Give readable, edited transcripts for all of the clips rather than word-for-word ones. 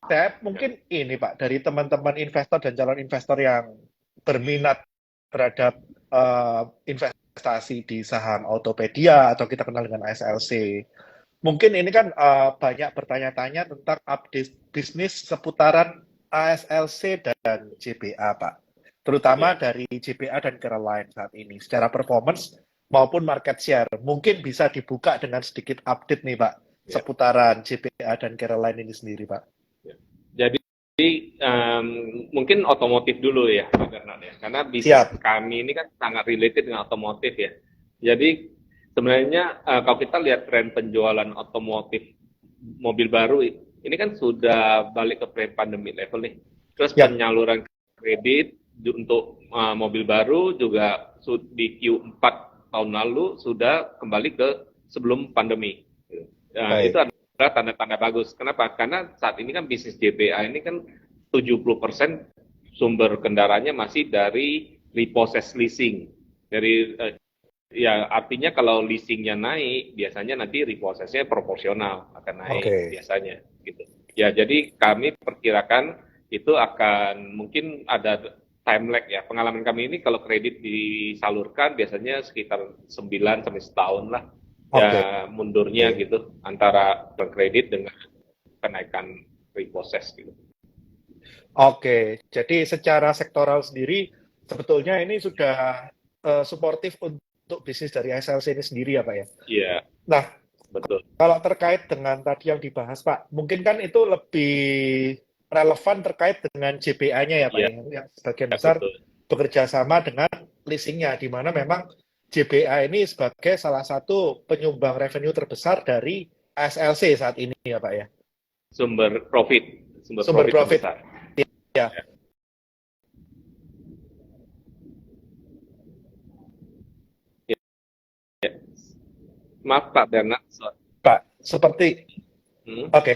Saya Ya, mungkin ini Pak, dari teman-teman investor dan calon investor yang berminat terhadap investasi di saham Autopedia atau kita kenal dengan ASLC. Mungkin ini kan banyak bertanya-tanya tentang update bisnis seputaran ASLC dan JBA, Pak. Terutama ya, dari JBA dan Caroline saat ini, secara performance maupun market share. Mungkin bisa dibuka dengan sedikit update nih, Pak, ya, seputaran JBA dan Caroline ini sendiri, Pak. ya. Jadi em, mungkin otomotif dulu ya, Pak Bernard ya, karena bisnis Siap. kami ini kan sangat related dengan otomotif ya. Jadi sebenarnya kalau kita lihat tren penjualan otomotif mobil baru ini kan sudah balik ke pre-pandemic level nih. Terus Ya, penyaluran kredit untuk mobil baru juga di Q4 tahun lalu sudah kembali ke sebelum pandemi. Itu baik. adalah tanda-tanda bagus. Kenapa? Karena saat ini kan bisnis JPA ini kan 70% sumber kendaraannya masih dari repossess leasing. Dari ya artinya kalau leasingnya naik, biasanya nanti repossesnya proporsional akan naik Oke. biasanya gitu. Ya, jadi kami perkirakan itu akan mungkin ada time lag ya. Pengalaman kami ini kalau kredit disalurkan biasanya sekitar 9 sampai setahun lah Oke. ya mundurnya gitu antara kredit dengan kenaikan repossess gitu. Oke. Jadi secara sektoral sendiri, sebetulnya ini sudah suportif untuk bisnis dari SLC ini sendiri ya, Pak ya. Iya, Nah, betul. kalau terkait dengan tadi yang dibahas, Pak, mungkin kan itu lebih relevan terkait dengan JBA-nya ya, Pak, Iya, yang sebagian besar betul. bekerja sama dengan leasingnya, di mana memang JBA ini sebagai salah satu penyumbang revenue terbesar dari ASLC saat ini ya, Pak ya. Sumber Sumber profit profit terbesar. ya, Ya, ya. Maaf Pak Bernard. Pak. Seperti, Hmm? oke.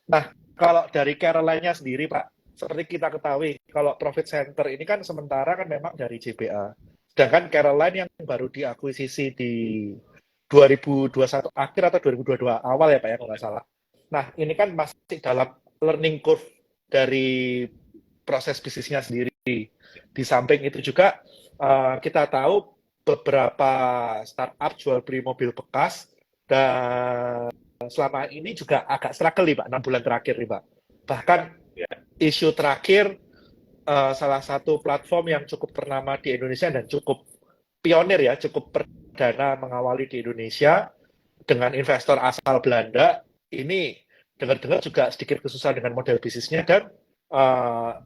Nah, kalau dari Caroline-nya sendiri, Pak, seperti kita ketahui, kalau profit center ini kan sementara kan memang dari JBA. Sedangkan Caroline yang baru diakuisisi di 2021 akhir atau 2022 awal ya Pak ya kalau nggak salah. Nah ini kan masih dalam learning curve dari proses bisnisnya sendiri. Di samping itu juga kita tahu beberapa startup jual beli mobil bekas dan selama ini juga agak struggle nih Pak, 6 bulan terakhir nih Pak. Bahkan Ya, isu terakhir salah satu platform yang cukup ternama di Indonesia dan cukup pionir ya, cukup perdana mengawali di Indonesia dengan investor asal Belanda. Ini dengar-dengar juga sedikit kesusahan dengan model bisnisnya dan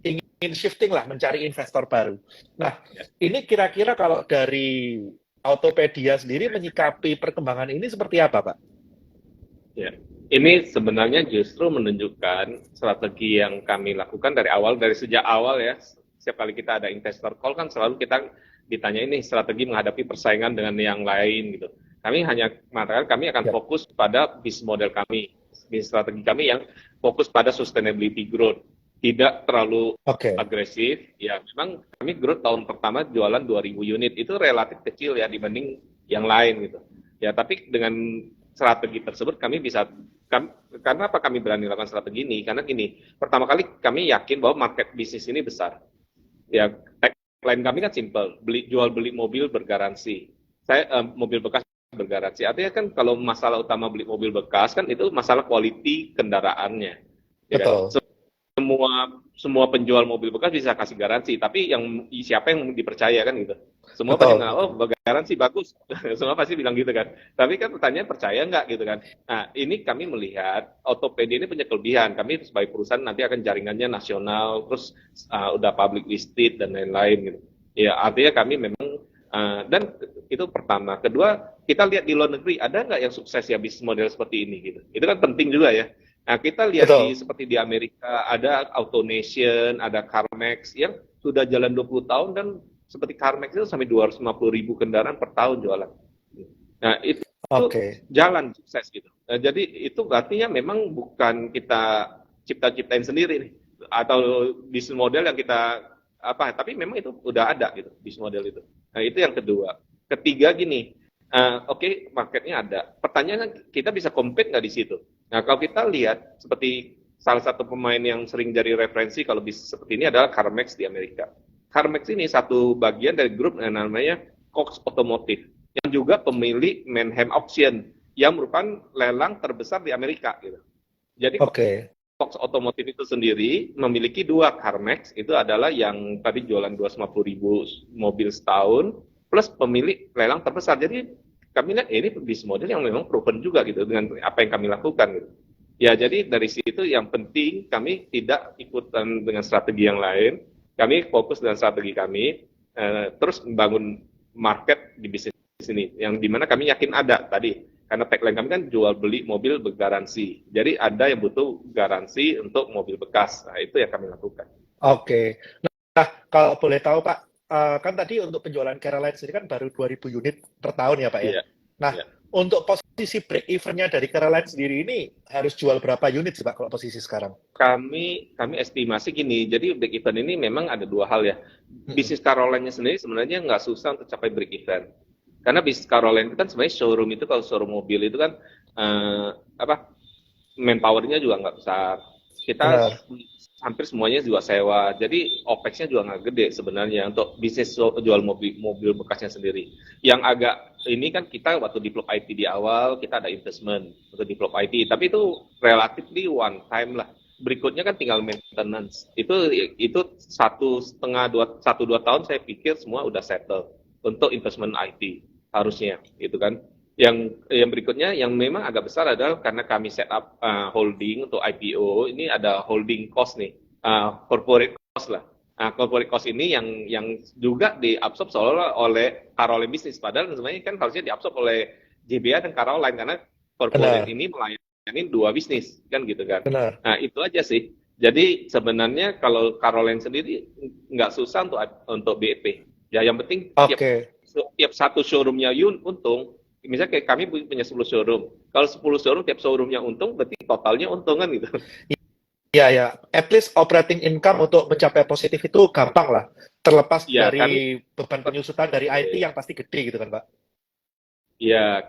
ingin shifting lah mencari investor baru. Nah, ya, ini kira-kira kalau dari Autopedia sendiri menyikapi perkembangan ini seperti apa, Pak? ya. Ini sebenarnya justru menunjukkan strategi yang kami lakukan dari sejak awal ya. Setiap kali kita ada investor call kan selalu kita ditanya ini strategi menghadapi persaingan dengan yang lain gitu. Kami hanya mengatakan kami akan Ya, fokus pada bisnis model kami, bisnis strategi kami yang fokus pada sustainability growth, tidak terlalu oke, agresif. Ya, memang kami growth tahun pertama jualan 2.000 unit itu relatif kecil ya dibanding yang lain gitu. Ya, tapi dengan strategi tersebut kami bisa karena apa kami berani melakukan strategi ini? Karena gini, pertama kali kami yakin bahwa market bisnis ini besar. Ya, tagline kami kan simple, jual beli mobil bergaransi. Mobil bekas bergaransi. Artinya kan kalau masalah utama beli mobil bekas kan itu masalah quality kendaraannya, ya kan? betul, semua semua penjual mobil bekas bisa kasih garansi, tapi yang siapa yang dipercaya kan gitu. Semua pasti betul, bilang, oh garansi bagus, semua pasti bilang gitu kan. Tapi kan pertanyaan percaya nggak gitu kan. Nah ini kami melihat Autopedia ini punya kelebihan. Kami sebagai perusahaan nanti akan jaringannya nasional, terus udah public listed dan lain-lain gitu. Ya artinya kami memang dan itu pertama. Kedua kita lihat di luar negeri ada nggak yang sukses ya bisnis model seperti ini gitu. Itu kan penting juga ya. Nah, kita lihat betul, seperti di Amerika ada AutoNation, ada CarMax yang sudah jalan 20 tahun dan seperti CarMax itu sampai 250.000 kendaraan per tahun jualan. Nah, itu oke, jalan sukses gitu. Nah, jadi itu artinya memang bukan kita cipta-ciptain sendiri nih atau bisnis model yang kita apa, tapi memang itu udah ada gitu bisnis model itu. Nah, itu yang kedua. Ketiga gini, marketnya ada. Pertanyaannya kita bisa compete nggak di situ? Nah, kalau kita lihat seperti salah satu pemain yang sering jadi referensi kalau bisnis seperti ini adalah CarMax di Amerika. CarMax ini satu bagian dari grup yang namanya Cox Automotive, yang juga pemilik Manheim Auction, yang merupakan lelang terbesar di Amerika. Gitu. Jadi Oke. Cox Automotive itu sendiri memiliki dua CarMax, itu adalah yang tadi jualan 250.000 mobil setahun, plus pemilik lelang terbesar. Jadi kami lihat ini bisnis model yang memang proven juga gitu dengan apa yang kami lakukan gitu. Ya, jadi dari situ yang penting kami tidak ikutan dengan strategi yang lain. Kami fokus dengan strategi kami, terus membangun market di bisnis ini, yang dimana kami yakin ada tadi. Karena tagline kami kan jual beli mobil bergaransi. Jadi ada yang butuh garansi untuk mobil bekas. Nah, itu yang kami lakukan. Oke. Nah, kalau boleh tahu Pak, kan tadi untuk penjualan Caroline sendiri kan baru 2.000 unit per tahun ya Pak ya. Iya, Nah, iya. untuk posisi break even-nya dari Caroline sendiri ini harus jual berapa unit sih Pak kalau posisi sekarang? Kami estimasi gini, jadi break even ini memang ada dua hal ya. Mm-mm. Bisnis Caroline sendiri sebenarnya nggak susah untuk capai break even. Karena bisnis Caroline itu kan sebenarnya showroom itu, kalau showroom mobil itu kan eh, apa manpower-nya juga nggak besar. Kita Benar. hampir semuanya juga sewa, jadi OPEX-nya juga nggak gede sebenarnya untuk bisnis jual mobil bekasnya sendiri. Yang agak ini kan kita waktu develop IT di awal kita ada investment untuk develop IT, tapi itu relatively one time lah. Berikutnya kan tinggal maintenance. Itu 1,5 2 tahun saya pikir semua udah settle untuk investment IT harusnya, gitu kan. Yang berikutnya yang memang agak besar adalah karena kami set up holding untuk IPO, ini ada holding cost nih, corporate cost lah. Corporate cost ini yang juga diabsorb seolah oleh Caroline Business, padahal sebenarnya kan harusnya diabsorb oleh JBA dan Caroline, karena corporate Benar. ini melayani dua bisnis kan gitu kan. Benar. Nah itu aja sih. Jadi sebenarnya kalau Caroline sendiri nggak susah untuk BEP. Ya yang penting tiap Oke. tiap satu showroomnya untung. Misalnya kayak kami punya 10 showroom. Kalau 10 showroom, tiap showroomnya untung, berarti totalnya untung kan gitu. Iya, ya. At least operating income untuk mencapai positif itu gampang lah. Terlepas Ya, kami dari beban penyusutan dari IT yang pasti gede gitu kan, Pak.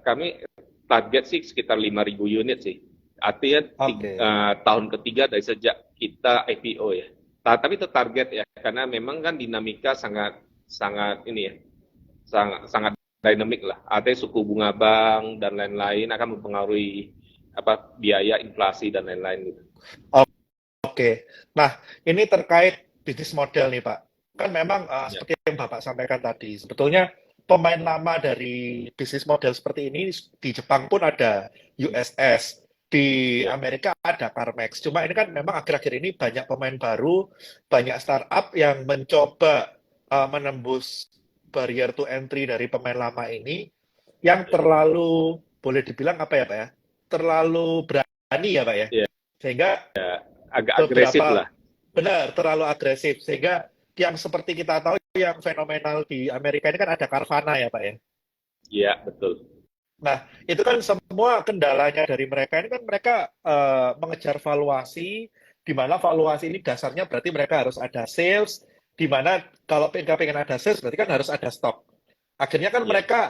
kami target sih sekitar 5.000 unit sih. Artinya Oke. tahun ketiga dari sejak kita IPO ya. Tapi itu target ya, karena memang kan dinamika sangat sangat ini ya, sangat sangat dynamic lah. Artinya suku bunga bank dan lain-lain akan mempengaruhi biaya inflasi dan lain-lain gitu. Oke. Nah, ini terkait bisnis model nih, Pak. Kan memang Ya, seperti yang Bapak sampaikan tadi, sebetulnya pemain lama dari bisnis model seperti ini di Jepang pun ada USS, di ya, Amerika ada CarMax. Cuma ini kan memang akhir-akhir ini banyak pemain baru, banyak startup yang mencoba menembus barrier to entry dari pemain lama ini yang ya, terlalu, boleh dibilang apa ya, Pak ya? Terlalu berani ya, Pak ya? ya. Sehingga Agak agresif beberapa lah. benar terlalu agresif sehingga yang seperti kita tahu yang fenomenal di Amerika ini kan ada Carvana ya Pak ya. Iya, betul. Nah itu kan semua kendalanya dari mereka ini kan mereka mengejar valuasi di mana valuasi ini dasarnya berarti mereka harus ada sales di mana kalau mereka pengen ada sales berarti kan harus ada stok. Akhirnya kan Iya, mereka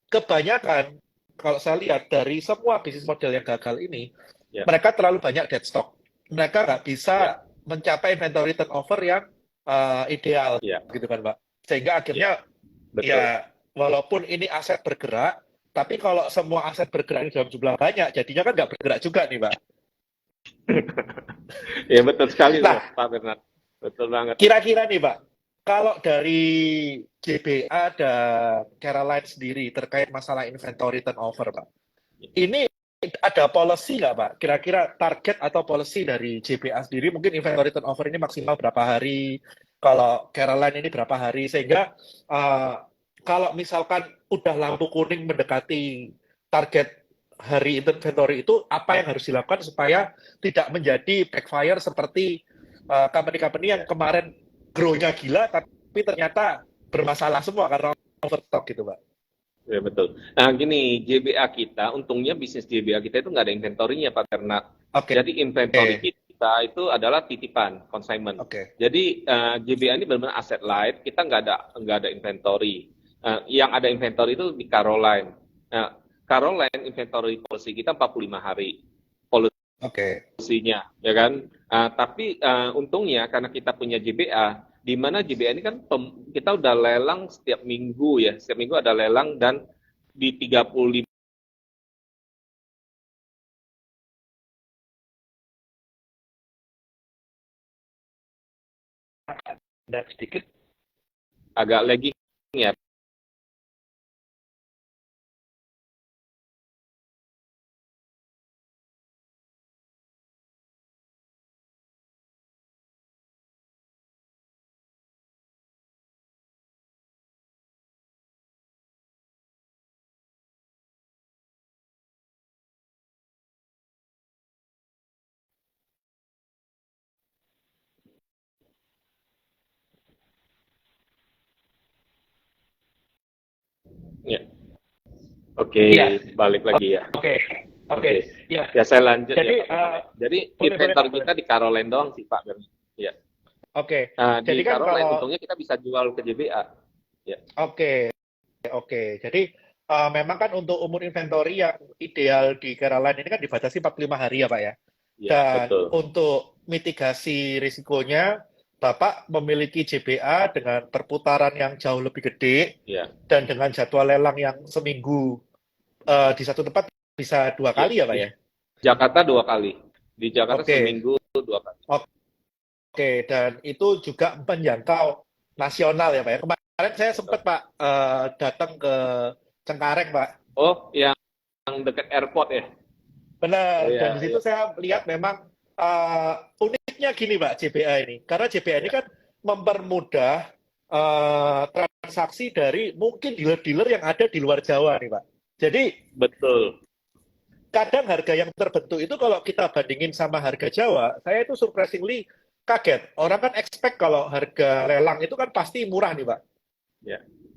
kebanyakan kalau saya lihat dari semua bisnis model yang gagal ini iya, mereka terlalu banyak dead stock. Mereka nggak iya, bisa mencapai inventory turnover yang ideal, iya, gitu kan, Pak. Sehingga iya, akhirnya, betul. ya, walaupun ini aset bergerak, tapi kalau semua aset bergerak dalam jumlah banyak, jadinya kan nggak bergerak juga nih, Pak. Ya betul sekali tuh, Nah, Pak Bernard. Betul banget. kira-kira nih, Pak, kalau dari JBA dan Caroline sendiri terkait masalah inventory turnover, Pak, ini ada policy nggak, Pak? Kira-kira target atau policy dari JBA sendiri, mungkin inventory turnover ini maksimal berapa hari, kalau Caroline ini berapa hari, sehingga uh, kalau misalkan udah lampu kuning mendekati target hari inventory itu, apa yang harus dilakukan supaya tidak menjadi backfire seperti company-company yang Ya, kemarin grow-nya gila, tapi ternyata bermasalah semua karena overstock gitu, Pak. ya betul. Nah, gini, JBA kita, untungnya bisnis JBA kita itu nggak ada inventorinya, Pak Bernard. Oke, Jadi inventory kita itu adalah titipan, consignment. oke. Jadi JBA ini benar-benar aset light, kita nggak ada inventory. Yang ada inventory itu di Caroline. Nah, Caroline inventory policy kita 45 hari. Oke. solusinya, ya kan? Tapi untungnya karena kita punya JBA, di mana JBA ini kan kita udah lelang setiap minggu ya, setiap minggu ada lelang dan di 35 Dan sedikit. agak lagging ya. Ya. Oke, Iya. balik lagi ya. Oke. Oke. Oke. Ya. Ya saya lanjut Jadi, ya. Jadi boleh, inventor Pak, boleh. kita di Caroline doang sih Pak. Ya. Oke. Di Jadi kan Caroline kalau untungnya kita bisa jual ke JBA. Ya. oke, oke. Jadi memang kan untuk umur inventory yang ideal di Caroline ini kan dibatasi 45 hari ya, Pak ya. Ya, Dan betul. untuk mitigasi risikonya, Bapak memiliki JBA dengan perputaran yang jauh lebih gede Ya. dan dengan jadwal lelang yang seminggu di satu tempat bisa 2 Ya. kali ya, Pak Di ya? Jakarta 2 kali. Di Jakarta Oke, seminggu 2 kali. oke. Dan itu juga menjangkau nasional ya, Pak ya. Kemarin saya sempat, Pak, datang ke Cengkareng, Pak. Oh, yang dekat airport ya? Oh Benar, dan ya, di ya, situ saya ya, lihat memang uniknya gini Pak JBA ini, karena JBA ini ya. kan mempermudah transaksi dari mungkin dealer-dealer yang ada di luar Jawa nih Pak. Jadi Betul. kadang harga yang terbentuk itu kalau kita bandingin sama harga Jawa, saya itu surprisingly kaget. Orang kan expect kalau harga lelang itu kan pasti murah nih Pak. Ya.